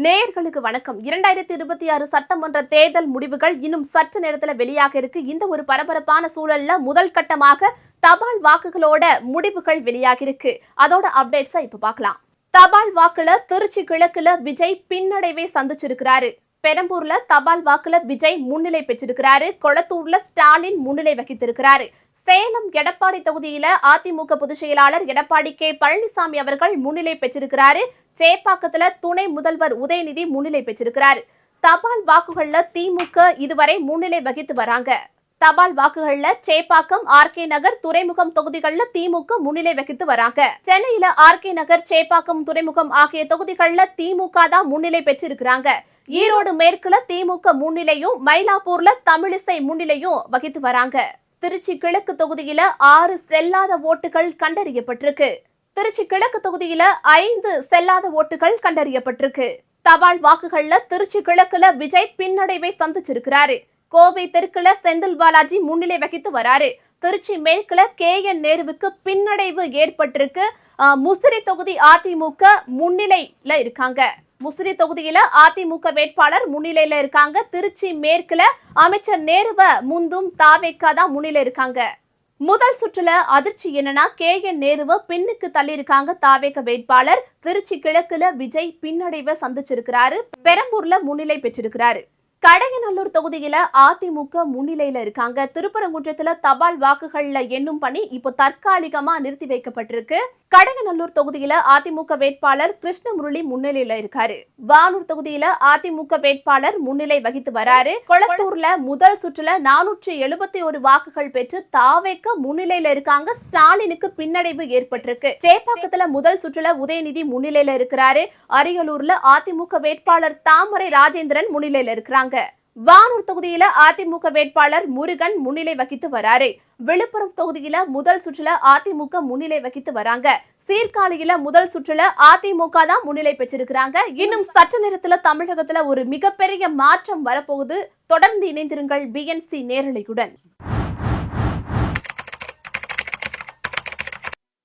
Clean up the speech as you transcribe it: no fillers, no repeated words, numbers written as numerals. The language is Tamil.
நேயர்களுக்கு வணக்கம். 2026 சட்டமன்ற தேர்தல் முடிவுகள் இன்னும் சற்று நேரத்துல வெளியாக இருக்கு. இந்த ஒரு பரபரப்பான சூழல்ல முதல் கட்டமாக தபால் வாக்குகளோட முடிவுகள் வெளியாக இருக்கு. அதோட அப்டேட்ஸை இப்ப பார்க்கலாம். தபால் வாக்குல திருச்சி கிழக்குல விஜய் பின்னடைவை சந்திச்சிருக்கிறாரு. பெரம்பூர்ல தபால் வாக்குல விஜய் முன்னிலை பெற்றிருக்கிறாரு. கொளத்தூர்ல ஸ்டாலின் முன்னிலை வகித்திருக்கிறாரு. சேலம் எடப்பாடி தொகுதியில அதிமுக பொதுச் செயலாளர் எடப்பாடி கே பழனிசாமி அவர்கள் முன்னிலை பெற்றிருக்கிறாரு. சேப்பாக்கத்துல துணை முதல்வர் உதயநிதி முன்னிலை பெற்றிருக்கிறாரு. தபால் வாக்குகள்ல திமுக இதுவரை முன்னிலை வகித்து வராங்க. தபால் வாக்குகள்ல சேப்பாக்கம், ஆர்கே நகர், துறைமுகம் தொகுதிகள்ல திமுக முன்னிலை வகித்து வராங்க. சென்னையில ஆர்கே நகர், சேப்பாக்கம், துறைமுகம் ஆகிய தொகுதிகள்ல திமுக தான் முன்னிலை பெற்றிருக்கிறாங்க. ஈரோடு மேற்குல திமுக முன்னிலையும், மயிலாப்பூர்ல தமிழிசை முன்னிலையும் வகித்து வராங்க. திருச்சி கிழக்கு தொகுதியில 6 செல்லாத ஓட்டுகள் கண்டறியப்பட்டிருக்கு. திருச்சி கிழக்கு தொகுதியில 5 செல்லாத ஓட்டுகள் கண்டறியப்பட்டிருக்கு. தபால் வாக்குகள்ல திருச்சி கிழக்குல விஜய் பின்னடைவை சந்திச்சிருக்கிறாரு. கோவை தெற்குல செந்தில் பாலாஜி முன்னிலை வகித்து வராரு. திருச்சி மேற்குல KN நேருவுக்கு பின்னடைவு ஏற்பட்டிருக்கு. முசிறி தொகுதி அதிமுக முன்னிலையில இருக்காங்க. முசிறி தொகுதியில அதிமுக வேட்பாளர் முன்னிலையில இருக்காங்க. திருச்சி மேற்குல அமைச்சர் நேருவ முந்தும் தாவேக்கா தான் முன்னிலை இருக்காங்க. முதல் சுற்றுல அதிர்ச்சி என்னன்னா, KN நேருவ பின்னுக்கு தள்ளி இருக்காங்க தாவேக்க வேட்பாளர். திருச்சி கிழக்குல விஜய் பின்னடைவை சந்திச்சிருக்கிறாரு. பெரம்பூர்ல முன்னிலை பெற்றிருக்கிறாரு. கடையநல்லூர் தொகுதியில அதிமுக முன்னிலையில இருக்காங்க. திருப்பரங்குன்றத்துல தபால் வாக்குகள்ல எண்ணும் பணி இப்போ தற்காலிகமா நிறுத்தி வைக்கப்பட்டிருக்கு. கடையநல்லூர் தொகுதியில அதிமுக வேட்பாளர் கிருஷ்ணமுரளி முன்னிலையில இருக்காரு. வானூர் தொகுதியில அதிமுக வேட்பாளர் முன்னிலை வகித்து வராரு. கொளத்தூர்ல முதல் சுற்றுல 471 வாக்குகள் பெற்று தாவேக்க முன்னிலையில இருக்காங்க. ஸ்டாலினுக்கு பின்னடைவு ஏற்பட்டிருக்கு. சேப்பாக்கத்துல முதல் சுற்றுல உதயநிதி முன்னிலையில இருக்கிறாரு. அரியலூர்ல அதிமுக வேட்பாளர் தாமரை ராஜேந்திரன் முன்னிலையில இருக்கிறாங்க. வானூர் தொகுதியில அதிமுக வேட்பாளர் முருகன் முன்னிலை வகித்து வராரு. விழுப்புரம் தொகுதியில முதல் சுற்றுல அதிமுக முன்னிலை வகித்து வராங்க. சீர்காழியில முதல் சுற்றுல அதிமுக தான் முன்னிலை பெற்றிருக்கிறாங்க. இன்னும் சற்று நேரத்துல தமிழகத்துல ஒரு மிகப்பெரிய மாற்றம் வரப்போகுது. தொடர்ந்து இணைந்திருங்கள் BNC நேரலையுடன்.